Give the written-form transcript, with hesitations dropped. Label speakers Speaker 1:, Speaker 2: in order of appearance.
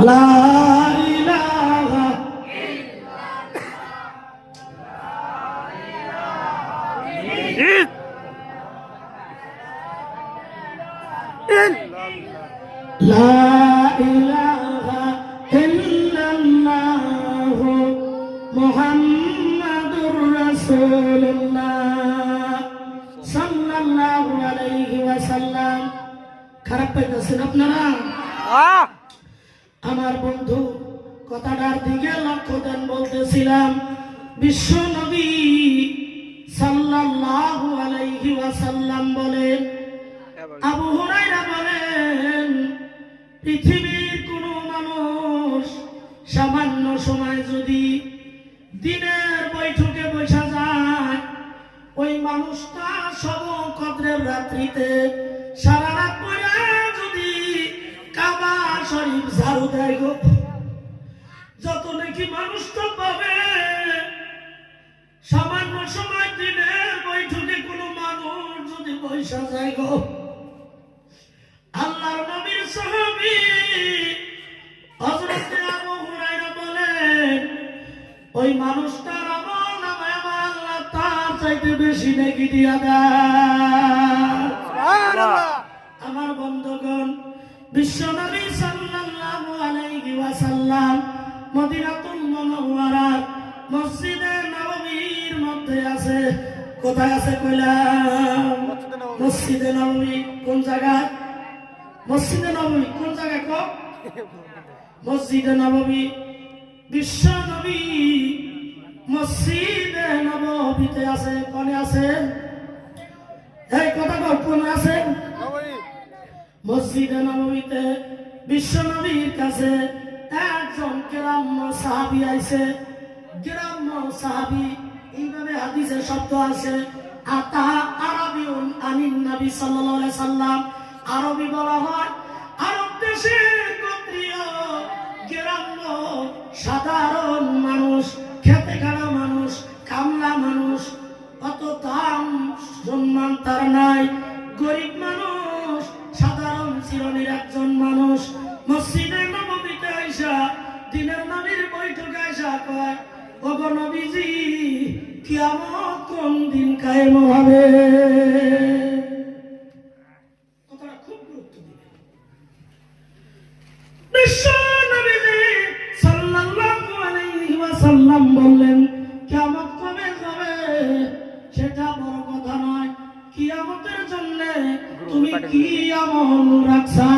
Speaker 1: লা ইলাহা লা ইলাহা ইল্লাল্লাহু মুহাম্মাদুর রাসূলুল্লাহ সাল্লাল্লাহু আলাইহি ওয়াসাল্লাম। খারাপ পাইতেছেন আপনারা? আমার বন্ধু কথাটার দিকে লক্ষ্য দেন। বলতেছিলাম বিশ্ব নবী সাল্লাল্লাহু আলাইহি ওয়াসাল্লাম বলেন, আবু হুরায়রা বলেন, পৃথিবীর কোন মানুষ সামান্য সময় যদি দিনের বৈঠকে বসা যায়, ওই মানুষটা সব কদরের রাত্রিতে সারা রাত পরে যদি কাবা শরীফ ঝাড়ু দেয় গো, যত নাকি মানুষটা পাবে, সামান্য সময় দিনের বৈঠকে কোনো মানুষ যদি বসা যায় গো, আল্লাহর নবীর সাহাবী হযরত আবু হুরায়রা বলেন, ওই মানুষটার আমল নামায় আমার আল্লাহ তার চাইতে বেশি নেকি দিয়া দেয়। সুবহানাল্লাহ। আমার বন্ধুগণ, বিশ্ব নবী সাল্লাল্লাহু আলাইহি ওয়াসাল্লাম মদিনাতুল মুনাওয়ারার মসজিদে নববীর মধ্যে আছে। কোথায় আছে কইলাম? মসজিদে নববী। কোন জায়গায়? মসজিদে নববী কোন জায়গায়? কো মসজিদে নববী। বিশ্ব নবী মসজিদে নববীতে আছে। কোনে আছে? এই কথা কও, কোন আছে? মসজিদে নববীতে বিশ্ব নবীর কাছে একজন গ্রাম্য সাহাবী আইছে। গ্রাম্য সাহাবী, এইভাবে হাদিসে শব্দ আছে, আতা আরবিউন আনিন নবী সাল্লাল্লাহু আলাইহি সাল্লাম। আরবি বলা হয় আরব দেশের গোত্রীয় গ্রাম্য সাধারণ মানুষ, খেতে খাওয়া মানুষ, কামলা মানুষ, অত দাম সম্মান তার নাই, গরিব মানুষ, সাধারণ শ্রেণীর একজন মানুষ মসজিদে নববীতে আইসা দিনের নবীর বৈঠকে আইসা কয়, ওগো নবীজি, কিয়ামত কোন দিন কায়েম হবে? কথাটা খুব গুরুত্ব দিবেন। বিশ্ব নবীজি সাল্লাল্লাহু আলাইহি ওয়াসাল্লাম বললেন, কিয়ামত কবে হবে সেটা বড় কথা নয়, কিয়ামতের জন্য তুমি কি আমল রাখছা?